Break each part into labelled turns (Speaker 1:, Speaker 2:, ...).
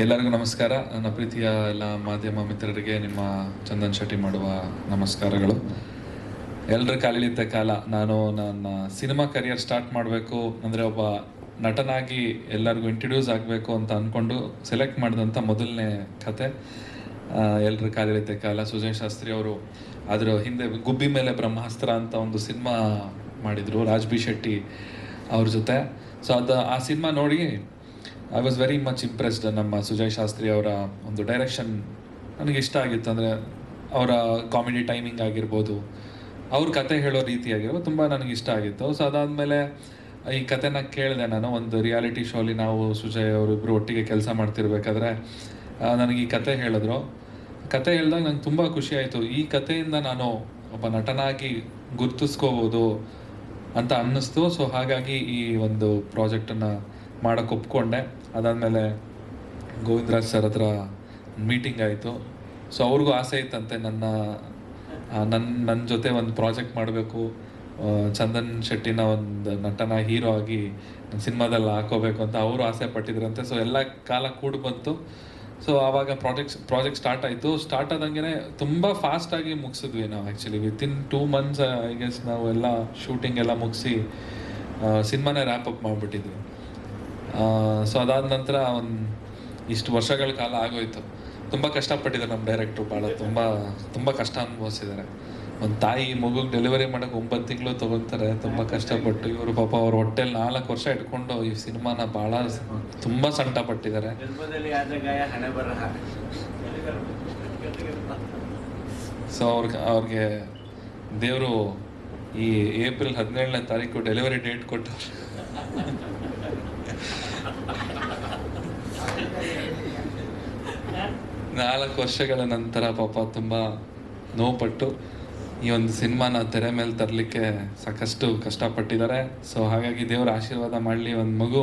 Speaker 1: ಎಲ್ಲರಿಗೂ ನಮಸ್ಕಾರ. ನನ್ನ ಪ್ರೀತಿಯ ಎಲ್ಲ ಮಾಧ್ಯಮ ಮಿತ್ರರಿಗೆ ನಿಮ್ಮ ಚಂದನ್ ಶೆಟ್ಟಿ ಮಾಡುವ ನಮಸ್ಕಾರಗಳು. ಎಲ್ಲರ ಕಾಲಿಳಿತ ಕಾಲ. ನಾನು ನನ್ನ ಸಿನಿಮಾ ಕರಿಯರ್ ಸ್ಟಾರ್ಟ್ ಮಾಡಬೇಕು ಅಂದರೆ ಒಬ್ಬ ನಟನಾಗಿ ಎಲ್ಲರಿಗೂ ಇಂಟ್ರಡ್ಯೂಸ್ ಆಗಬೇಕು ಅಂತ ಅಂದ್ಕೊಂಡು ಸೆಲೆಕ್ಟ್ ಮಾಡಿದಂಥ ಮೊದಲನೇ ಕತೆ ಎಲ್ಲರ ಕಾಲಿಳಿತ ಕಾಲ. ಸುಜಯ್ ಶಾಸ್ತ್ರಿ ಅವರು ಅದರ ಹಿಂದೆ ಗುಬ್ಬಿ ಮೇಲೆ ಬ್ರಹ್ಮಾಸ್ತ್ರ ಅಂತ ಒಂದು ಸಿನಿಮಾ ಮಾಡಿದರು ರಾಜ್ ಬಿ ಶೆಟ್ಟಿ ಅವ್ರ ಜೊತೆ. ಸೊ ಆ ಸಿನಿಮಾ ನೋಡಿ I was very much impressed. ನಮ್ಮ ಸುಜಯ್ ಶಾಸ್ತ್ರಿ ಅವರ ಒಂದು ಡೈರೆಕ್ಷನ್ ನನಗೆ ಇಷ್ಟ ಆಗಿತ್ತು. ಅಂದರೆ ಅವರ ಕಾಮಿಡಿ ಟೈಮಿಂಗ್ ಆಗಿರ್ಬೋದು, ಅವ್ರ ಕತೆ ಹೇಳೋ ರೀತಿ ಆಗಿರ್ಬೋದು, ತುಂಬ ನನಗೆ ಇಷ್ಟ ಆಗಿತ್ತು. ಸೊ ಅದಾದಮೇಲೆ ಈ ಕತೆನ ಕೇಳಿದೆ ನಾನು. ಒಂದು ರಿಯಾಲಿಟಿ ಶೋಲಿ ನಾವು ಸುಜಯ್ ಅವರಿಬ್ಬರು ಒಟ್ಟಿಗೆ ಕೆಲಸ ಮಾಡ್ತಿರ್ಬೇಕಾದ್ರೆ ನನಗೆ ಈ ಕತೆ ಹೇಳಿದ್ರು. ಕತೆ ಹೇಳಿದಾಗ ನಂಗೆ ತುಂಬ ಖುಷಿ ಆಯಿತು. ಈ ಕತೆಯಿಂದ ನಾನು ಒಬ್ಬ ನಟನಾಗಿ ಗುರ್ತಿಸ್ಕೋಬೋದು ಅಂತ ಅನ್ನಿಸ್ತು. ಸೊ ಹಾಗಾಗಿ ಈ ಒಂದು ಪ್ರಾಜೆಕ್ಟನ್ನು ಮಾಡೋಕ್ಕೆ ಒಪ್ಕೊಂಡೆ. ಅದಾದಮೇಲೆ ಗೋವಿಂದರಾಜ್ ಸರ್ ಹತ್ರ ಮೀಟಿಂಗ್ ಆಯಿತು. ಸೊ ಅವ್ರಿಗೂ ಆಸೆ ಇತ್ತಂತೆ ನನ್ನ ಜೊತೆ ಒಂದು ಪ್ರಾಜೆಕ್ಟ್ ಮಾಡಬೇಕು, ಚಂದನ್ ಶೆಟ್ಟಿನ ಒಂದು ನಟನ ಹೀರೋ ಆಗಿ ನನ್ನ ಸಿನಿಮಾದಲ್ಲಿ ಹಾಕೋಬೇಕು ಅಂತ ಅವರು ಆಸೆ ಪಟ್ಟಿದ್ರಂತೆ. ಸೊ ಎಲ್ಲ ಕಾಲ ಕೂಡಿ ಬಂತು. ಸೊ ಆವಾಗ ಪ್ರಾಜೆಕ್ಟ್ ಸ್ಟಾರ್ಟ್ ಆಯಿತು. ಸ್ಟಾರ್ಟ್ ಆದಂಗೆ ತುಂಬ ಫಾಸ್ಟಾಗಿ ಮುಗಿಸಿದ್ವಿ ನಾವು. Actually within 2 months I guess ನಾವು ಎಲ್ಲ ಶೂಟಿಂಗ್ ಎಲ್ಲ ಮುಗಿಸಿ ಸಿನಿಮಾನೇ ರ್ಯಾಪ್ ಅಪ್ ಮಾಡಿಬಿಟ್ಟಿದ್ವಿ. ಸೊ ಅದಾದ ನಂತರ ಇಷ್ಟು ವರ್ಷಗಳ ಕಾಲ ಆಗೋಯ್ತು. ತುಂಬ ಕಷ್ಟಪಟ್ಟಿದ್ದಾರೆ ನಮ್ಮ ಡೈರೆಕ್ಟ್ರು. ಭಾಳ ತುಂಬ ಕಷ್ಟ ಅನುಭವಿಸಿದ್ದಾರೆ. ಒಂದು ತಾಯಿ ಮಗುಗೆ ಡೆಲಿವರಿ ಮಾಡೋಕೆ 9 ತಿಂಗಳು ತೊಗೊತಾರೆ. ತುಂಬ ಕಷ್ಟಪಟ್ಟು ಇವರು ಪಾಪ ಅವ್ರ ಹೊಟ್ಟೆಲಿ 4 ವರ್ಷ ಇಟ್ಕೊಂಡು ಈ ಸಿನಿಮಾನ ಭಾಳ ತುಂಬ ಸಂಕಟ ಪಟ್ಟಿದ್ದಾರೆ. ಸೊ ಅವ್ರಿಗೆ ದೇವರು ಈ ಏಪ್ರಿಲ್ 17ನೇ ತಾರೀಕು ಡೆಲಿವರಿ ಡೇಟ್ ಕೊಟ್ಟು 4 ವರ್ಷಗಳ ನಂತರ ಪಾಪ ತುಂಬ ನೋವುಪಟ್ಟು ಈ ಒಂದು ಸಿನಿಮಾನ ತೆರೆ ಮೇಲೆ ತರಲಿಕ್ಕೆ ಸಾಕಷ್ಟು ಕಷ್ಟಪಟ್ಟಿದ್ದಾರೆ. ಸೊ ಹಾಗಾಗಿ ದೇವರ ಆಶೀರ್ವಾದ ಮಾಡಲಿ, ಒಂದು ಮಗು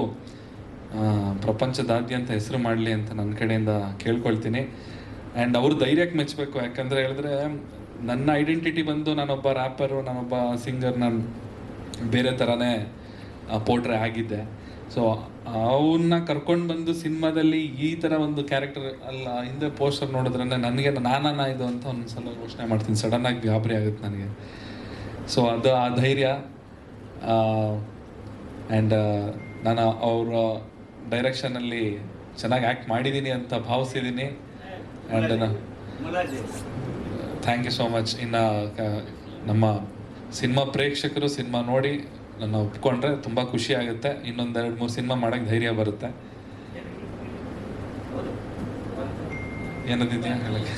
Speaker 1: ಪ್ರಪಂಚದಾದ್ಯಂತ ಹೆಸರು ಮಾಡಲಿ ಅಂತ ನನ್ನ ಕಡೆಯಿಂದ ಕೇಳ್ಕೊಳ್ತೀನಿ. ಆ್ಯಂಡ್ ಅವ್ರ ಧೈರ್ಯಕ್ಕೆ ಮೆಚ್ಚಬೇಕು. ಯಾಕಂದರೆ ಹೇಳಿದ್ರೆ ನನ್ನ ಐಡೆಂಟಿಟಿ ಬಂದು ನಾನೊಬ್ಬ ರ್ಯಾಪರು, ನಾನೊಬ್ಬ ಸಿಂಗರ್, ನಾನು ಬೇರೆ ಥರನೇ ಪೋಟ್ರೆ ಆಗಿದ್ದೆ. ಸೊ ಅವನ್ನ ಕರ್ಕೊಂಡು ಬಂದು ಸಿನಿಮಾದಲ್ಲಿ ಈ ಥರ ಒಂದು ಕ್ಯಾರೆಕ್ಟರ್ ಅಲ್ಲ, ಹಿಂದೆ ಪೋಸ್ಟರ್ ನೋಡಿದ್ರೆ ನನಗೆ ನಾನನ್ನ ಇದು ಅಂತ ಒಂದ್ಸಲ ಯೋಚನೆ ಮಾಡ್ತೀನಿ. ಸಡನ್ನಾಗಿ ಗಾಬರಿ ಆಗುತ್ತೆ ನನಗೆ. ಸೊ ಅದು ಆ ಧೈರ್ಯ. ಆ್ಯಂಡ್ ನಾನು ಅವರ ಡೈರೆಕ್ಷನಲ್ಲಿ ಚೆನ್ನಾಗಿ ಆ್ಯಕ್ಟ್ ಮಾಡಿದ್ದೀನಿ ಅಂತ ಭಾವಿಸಿದ್ದೀನಿ. And thank you so much. ಇನ್ನು ನಮ್ಮ ಸಿನಿಮಾ ಪ್ರೇಕ್ಷಕರು ಸಿನಿಮಾ ನೋಡಿ ನನ್ನ ಒಪ್ಕೊಂಡ್ರೆ ತುಂಬ ಖುಷಿ ಆಗುತ್ತೆ. ಇನ್ನೊಂದು 2-3 ಸಿನಿಮಾ ಮಾಡೋಕ್ಕೆ ಧೈರ್ಯ ಬರುತ್ತೆ. ಏನದಿದೆಯಾ ಹೇಳಕ್ಕೆ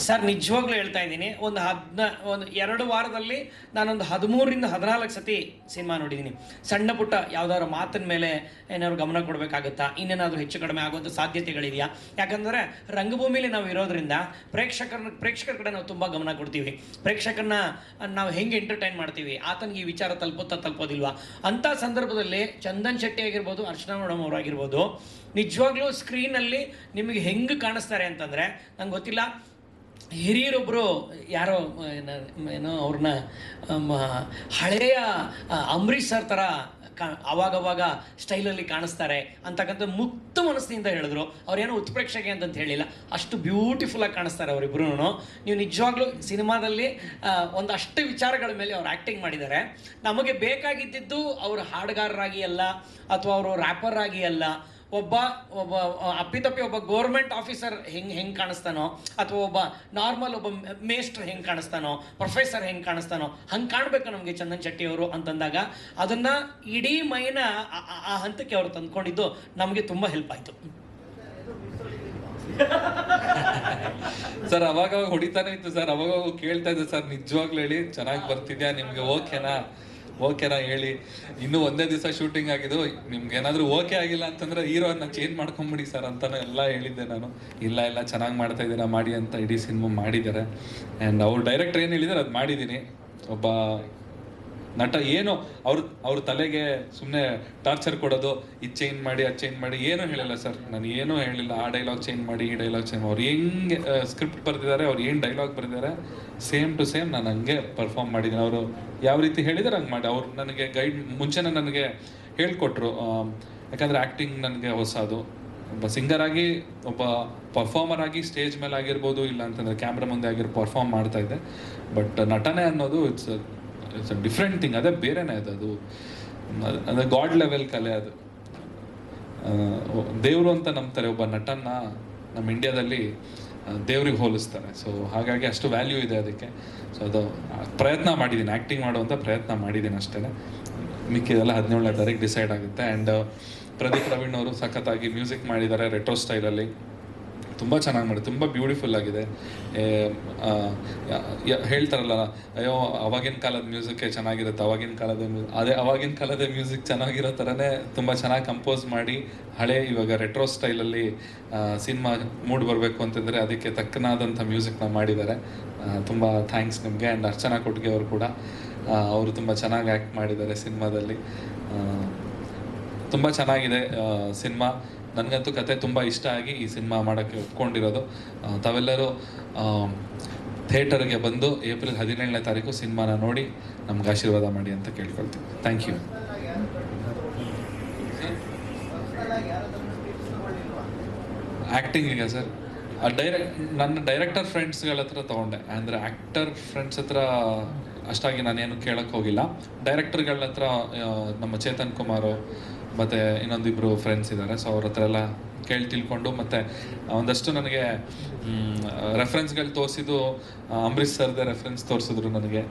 Speaker 2: ಸರ್? ನಿಜವಾಗ್ಲೂ ಹೇಳ್ತಾ ಇದ್ದೀನಿ, ಒಂದು 2 ವಾರದಲ್ಲಿ ನಾನೊಂದು 13ರಿಂದ 14 ಸತಿ ಸಿನಿಮಾ ನೋಡಿದ್ದೀನಿ. ಸಣ್ಣ ಪುಟ್ಟ ಯಾವ್ದಾದ್ರು ಮಾತಿನ ಮೇಲೆ ಏನಾದ್ರು ಗಮನ ಕೊಡಬೇಕಾಗುತ್ತಾ, ಇನ್ನೇನಾದರೂ ಹೆಚ್ಚು ಕಡಿಮೆ ಆಗುವಂಥ ಸಾಧ್ಯತೆಗಳಿದೆಯಾ? ಯಾಕಂದರೆ ರಂಗಭೂಮಿಲಿ ನಾವು ಇರೋದ್ರಿಂದ ಪ್ರೇಕ್ಷಕರ ಕಡೆ ನಾವು ತುಂಬ ಗಮನ ಕೊಡ್ತೀವಿ. ಪ್ರೇಕ್ಷಕರನ್ನ ನಾವು ಹೆಂಗೆ ಎಂಟರ್ಟೈನ್ ಮಾಡ್ತೀವಿ, ಆತನಿಗೆ ಈ ವಿಚಾರ ತಲುಪೋದಿಲ್ವಾ ಅಂತ ಸಂದರ್ಭದಲ್ಲಿ ಚಂದನ್ ಶೆಟ್ಟಿ ಆಗಿರ್ಬೋದು, ಅರ್ಚನಾ ಮೇಡಮ್ ಅವರಾಗಿರ್ಬೋದು, ನಿಜವಾಗ್ಲೂ ಸ್ಕ್ರೀನಲ್ಲಿ ನಿಮಗೆ ಹೆಂಗೆ ಕಾಣಿಸ್ತಾರೆ ಅಂತಂದರೆ ನಂಗೆ ಗೊತ್ತಿಲ್ಲ. ಹಿರಿಯರೊಬ್ಬರು ಯಾರೋ ಏನೋ ಅವ್ರನ್ನ ಹಳೆಯ ಅಂಬರೀಷ್ ಸರ್ ಥರ ಅವಾಗವಾಗ ಸ್ಟೈಲಲ್ಲಿ ಕಾಣಿಸ್ತಾರೆ ಅಂತಕ್ಕಂಥ ಮುಕ್ತ ಮನಸ್ಸಿನಿಂದ ಹೇಳಿದ್ರು. ಅವ್ರೇನೋ ಉತ್ಪ್ರೇಕ್ಷಕೆ ಅಂತಂತ ಹೇಳಿಲ್ಲ, ಅಷ್ಟು ಬ್ಯೂಟಿಫುಲ್ಲಾಗಿ ಕಾಣಿಸ್ತಾರೆ ಅವರಿಬ್ಬರೂ. ನೀವು ನಿಜವಾಗ್ಲೂ ಸಿನಿಮಾದಲ್ಲಿ ಒಂದಷ್ಟು ವಿಚಾರಗಳ ಮೇಲೆ ಅವ್ರು ಆ್ಯಕ್ಟಿಂಗ್ ಮಾಡಿದ್ದಾರೆ. ನಮಗೆ ಬೇಕಾಗಿದ್ದು ಅವರು ಹಾಡುಗಾರರಾಗಿ ಅಲ್ಲ, ಅಥವಾ ಅವರು ರ್ಯಾಪರ್ ಆಗಿ ಅಲ್ಲ, ಒಬ್ಬ ಅಪ್ಪಿತಪ್ಪಿ ಒಬ್ಬ ಗೌರ್ಮೆಂಟ್ ಆಫೀಸರ್ ಹೆಂಗೆ ಕಾಣಿಸ್ತಾನೋ, ಅಥವಾ ಒಬ್ಬ ನಾರ್ಮಲ್ ಒಬ್ಬ ಮೇಸ್ಟ್ರ್ ಹೆಂಗೆ ಕಾಣಿಸ್ತಾನೋ, ಪ್ರೊಫೆಸರ್ ಹೆಂಗೆ ಕಾಣಿಸ್ತಾನೋ ಹಂಗೆ ಕಾಣಬೇಕು ನಮಗೆ ಚಂದನ್ ಶೆಟ್ಟಿ ಅವರು ಅಂತಂದಾಗ ಅದನ್ನು ಇಡೀ ಮೈನ ಆ ಹಂತಕ್ಕೆ ಅವರು ತಂದ್ಕೊಂಡಿದ್ದು ನಮಗೆ ತುಂಬ ಹೆಲ್ಪ್ ಆಯಿತು.
Speaker 1: ಸರ್ ಅವಾಗ ಹೊಡಿತಾನೆ ಇತ್ತು ಸರ್, ಅವಾಗ ಕೇಳ್ತಾ ಇದ್ದೆ ಸರ್, ನಿಜವಾಗ್ಲೂ ಹೇಳಿ ಚೆನ್ನಾಗಿ ಬರ್ತಿದ್ಯಾ, ನಿಮ್ಗೆ ಓಕೆನಾ ಹೇಳಿ. ಇನ್ನೂ 1 ದಿವಸ ಶೂಟಿಂಗ್ ಆಗಿದ್ದು, ನಿಮ್ಗೆ ಏನಾದರೂ ಓಕೆ ಆಗಿಲ್ಲ ಅಂತಂದ್ರೆ ಹೀರೋನ ಚೇಂಜ್ ಮಾಡ್ಕೊಂಬಿಡಿ ಸರ್ ಅಂತಾನು ಎಲ್ಲ ಹೇಳಿದ್ದೆ ನಾನು. ಇಲ್ಲ ಚೆನ್ನಾಗಿ ಮಾಡ್ತಾ ಇದ್ದೀರಾ ಮಾಡಿ ಅಂತ ಇಡೀ ಸಿನಿಮಾ ಮಾಡಿದ್ದಾರೆ. ಆ್ಯಂಡ್ ಅವ್ರು ಡೈರೆಕ್ಟರ್ ಏನು ಹೇಳಿದ್ದಾರೆ ಅದು ಮಾಡಿದ್ದೀನಿ. ಒಬ್ಬ ನಟ ಏನು ಅವ್ರ ತಲೆಗೆ ಸುಮ್ಮನೆ ಟಾರ್ಚರ್ ಕೊಡೋದು, ಇದು ಚೇಂಜ್ ಮಾಡಿ ಅದು ಚೇಂಜ್ ಮಾಡಿ ಏನೂ ಹೇಳಿಲ್ಲ ಸರ್. ನಾನು ಏನೂ ಹೇಳಿಲ್ಲ. ಆ ಡೈಲಾಗ್ ಚೇಂಜ್ ಮಾಡಿ, ಈ ಡೈಲಾಗ್ ಚೇಂಜ್ ಮಾಡಿ, ಅವ್ರು ಹೆಂಗೆ ಸ್ಕ್ರಿಪ್ಟ್ ಬರೆದಿದ್ದಾರೆ, ಅವ್ರು ಏನು ಡೈಲಾಗ್ ಬರೆದಿದ್ದಾರೆ ಸೇಮ್ ಟು ಸೇಮ್ ನಾನು ಹಂಗೆ ಪರ್ಫಾರ್ಮ್ ಮಾಡಿದ್ದೀನಿ. ಅವರು ಯಾವ ರೀತಿ ಹೇಳಿದ್ದಾರೆ ಹಂಗೆ ಮಾಡಿ. ಅವ್ರು ನನಗೆ ಮುಂಚೆನೇ ನನಗೆ ಹೇಳ್ಕೊಟ್ರು. ಯಾಕಂದರೆ ಆ್ಯಕ್ಟಿಂಗ್ ನನಗೆ ಹೊಸದು. ಒಬ್ಬ ಸಿಂಗರ್ ಆಗಿ, ಒಬ್ಬ ಪರ್ಫಾರ್ಮರ್ ಆಗಿ ಸ್ಟೇಜ್ ಮೇಲೆ ಆಗಿರ್ಬೋದು, ಇಲ್ಲ ಅಂತಂದರೆ ಕ್ಯಾಮ್ರಾ ಮುಂದೆ ಪರ್ಫಾರ್ಮ್ ಮಾಡ್ತಾ ಇದ್ದೆ. ಬಟ್ ನಟನೆ ಅನ್ನೋದು ಇಟ್ಸ್ ಅ ಡಿಫ್ರೆಂಟ್ ಥಿಂಗ್, ಅದೇ ಬೇರೆನೇ ಅದು ಅಂದರೆ ಗಾಡ್ ಲೆವೆಲ್ ಕಲೆ ಅದು. ದೇವರು ಅಂತ ನಂಬ್ತಾರೆ ಒಬ್ಬ ನಟನ್ನ ನಮ್ಮ ಇಂಡಿಯಾದಲ್ಲಿ, ದೇವ್ರಿಗೆ ಹೋಲಿಸ್ತಾರೆ. ಸೊ ಹಾಗಾಗಿ ಅಷ್ಟು ವ್ಯಾಲ್ಯೂ ಇದೆ ಅದಕ್ಕೆ. ಸೊ ಅದು ಪ್ರಯತ್ನ ಮಾಡಿದ್ದೀನಿ, ಆ್ಯಕ್ಟಿಂಗ್ ಮಾಡುವಂಥ ಪ್ರಯತ್ನ ಮಾಡಿದ್ದೀನಿ ಅಷ್ಟೇ. ಮಿಕ್ಕಿದೆಲ್ಲ 17ನೇ ತಾರೀಕು ಡಿಸೈಡ್ ಆಗುತ್ತೆ. ಆ್ಯಂಡ್ ಪ್ರದೀಪ್ ಪ್ರವೀಣ್ ಅವರು ಸಖತ್ತಾಗಿ ಮ್ಯೂಸಿಕ್ ಮಾಡಿದ್ದಾರೆ ರೆಟ್ರೋ ಸ್ಟೈಲಲ್ಲಿ, ತುಂಬ ಚೆನ್ನಾಗಿ ಮಾಡಿ, ತುಂಬ ಬ್ಯೂಟಿಫುಲ್ ಆಗಿದೆ. ಹೇಳ್ತಾರಲ್ಲ, ಅಯ್ಯೋ ಅವಾಗಿನ ಕಾಲದ ಮ್ಯೂಸಿಕ್ಕೇ ಚೆನ್ನಾಗಿರುತ್ತೆ, ಅವಾಗಿನ ಕಾಲದ ಮ್ಯೂಸಿಕ್ ಚೆನ್ನಾಗಿರೋ ಥರನೇ ತುಂಬ ಚೆನ್ನಾಗಿ ಕಂಪೋಸ್ ಮಾಡಿ ಇವಾಗ ರೆಟ್ರೋ ಸ್ಟೈಲಲ್ಲಿ ಸಿನಿಮಾ ಮೂಡ್ ಬರಬೇಕು ಅಂತಂದರೆ ಅದಕ್ಕೆ ತಕ್ಕನಾದಂಥ ಮ್ಯೂಸಿಕ್ನ ಮಾಡಿದ್ದಾರೆ. ತುಂಬ ಥ್ಯಾಂಕ್ಸ್ ನಿಮಗೆ. ಆ್ಯಂಡ್ ಅರ್ಚನಾ ಕೊಟ್ಗೆ ಅವರು ಕೂಡ, ಅವರು ತುಂಬ ಚೆನ್ನಾಗಿ ಆ್ಯಕ್ಟ್ ಮಾಡಿದ್ದಾರೆ ಸಿನಿಮಾದಲ್ಲಿ. ತುಂಬ ಚೆನ್ನಾಗಿದೆ ಸಿನಿಮಾ. ನನಗಂತೂ ಕತೆ ತುಂಬ ಇಷ್ಟ ಆಗಿ ಈ ಸಿನಿಮಾ ಮಾಡೋಕ್ಕೆ ಒಪ್ಕೊಂಡಿರೋದು. ತಾವೆಲ್ಲರೂ ಥಿಯೇಟರ್ಗೆ ಬಂದು ಏಪ್ರಿಲ್ 17ನೇ ತಾರೀಕು ಸಿನಿಮಾನ ನೋಡಿ ನಮ್ಗೆ ಆಶೀರ್ವಾದ ಮಾಡಿ ಅಂತ ಕೇಳ್ಕೊಳ್ತೀನಿ. Thank you. ಆ್ಯಕ್ಟಿಂಗಿಗೆ ಸರ್ ನನ್ನ ಡೈರೆಕ್ಟರ್ ಫ್ರೆಂಡ್ಸ್ಗಳ ಹತ್ರ ತೊಗೊಂಡೆ. ಅಂದರೆ ಆ್ಯಕ್ಟರ್ ಫ್ರೆಂಡ್ಸ್ ಹತ್ರ ಅಷ್ಟಾಗಿ ನಾನೇನು ಕೇಳೋಕ್ಕೆ ಹೋಗಿಲ್ಲ. ಡೈರೆಕ್ಟರ್ಗಳ ಹತ್ರ ನಮ್ಮ ಚೇತನ್ ಕುಮಾರು ಮತ್ತು ಇನ್ನೊಂದಿಬ್ಬರು ಫ್ರೆಂಡ್ಸ್ ಇದ್ದಾರೆ. ಸೊ ಅವ್ರ ಹತ್ರ ಎಲ್ಲ ತಿಳ್ಕೊಂಡು, ಮತ್ತು ಒಂದಷ್ಟು ನನಗೆ ರೆಫರೆನ್ಸ್ಗಳು ತೋರಿಸಿದ್ದು ಅಂಬರೀಷ್ ಸರ್ದೇ ರೆಫರೆನ್ಸ್ ತೋರಿಸಿದ್ರು ನನಗೆ,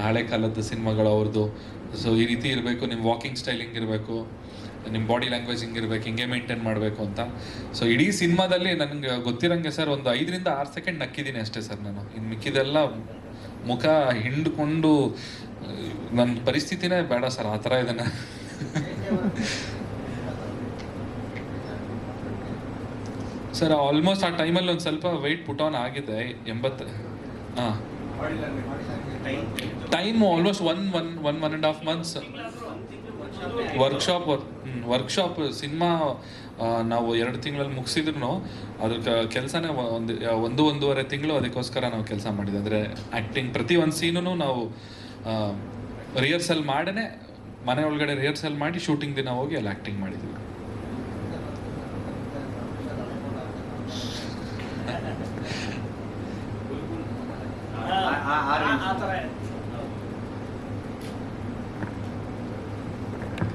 Speaker 1: ಹಳೆ ಕಾಲದ ಸಿನಿಮಾಗಳು ಅವ್ರದ್ದು. ಸೊ ಈ ರೀತಿ ಇರಬೇಕು, ನಿಮ್ಮ ವಾಕಿಂಗ್ ಸ್ಟೈಲ್ ಹಿಂಗಿರಬೇಕು, ನಿಮ್ಮ ಬಾಡಿ ಲ್ಯಾಂಗ್ವೇಜ್ ಹಿಂಗಿರ್ಬೇಕು, ಹಿಂಗೆ ಮೇಂಟೈನ್ ಮಾಡಬೇಕು ಅಂತ. ಸೊ ಇಡೀ ಸಿನಿಮಾದಲ್ಲಿ ನನಗೆ ಗೊತ್ತಿರೋಂಗೆ ಸರ್ ಒಂದು 5ರಿಂದ 6 ಸೆಕೆಂಡ್ ನಕ್ಕಿದ್ದೀನಿ ಅಷ್ಟೇ ಸರ್ ನಾನು. ಇನ್ನು ಮಿಕ್ಕಿದೆಲ್ಲ ಮುಖ ಹಿಂಡ್ಕೊಂಡು ನನ್ನ ಪರಿಸ್ಥಿತಿನೇ ಬೇಡ ಸರ್, ಆ ಥರ ಇದನ್ನು. ಸರ್ ಆಲ್ಮೋಸ್ಟ್ ಆ ಟೈಮಲ್ಲಿ ಒಂದು ಸ್ವಲ್ಪ ವೆಯ್ಟ್ ಪುಟ್ ಆನ್ ಆಗಿದೆ, 80. ಹಾಂ, time almost one and half months workshop cinema ನಾವು 2 ತಿಂಗಳಲ್ಲಿ ಮುಗಿಸಿದ್ರು ಅದಕ್ಕೆ ಕೆಲಸನೇ ಒಂದೂವರೆ ತಿಂಗಳು ಅದಕ್ಕೋಸ್ಕರ ನಾವು ಕೆಲಸ ಮಾಡಿದ್ವಿ. ಅಂದರೆ ಆ್ಯಕ್ಟಿಂಗ್ ಪ್ರತಿ ಒಂದು ಸೀನೂ ನಾವು ರಿಹರ್ಸಲ್ ಮಾಡೇ, ಮನೆ ಒಳಗಡೆ ರಿಹರ್ಸಲ್ ಮಾಡಿ ಶೂಟಿಂಗ್ ದಿನ ಹೋಗಿ ಅಲ್ಲಿ ಆ್ಯಕ್ಟಿಂಗ್ ಮಾಡಿದ್ವಿ.
Speaker 2: ಆ ಥರ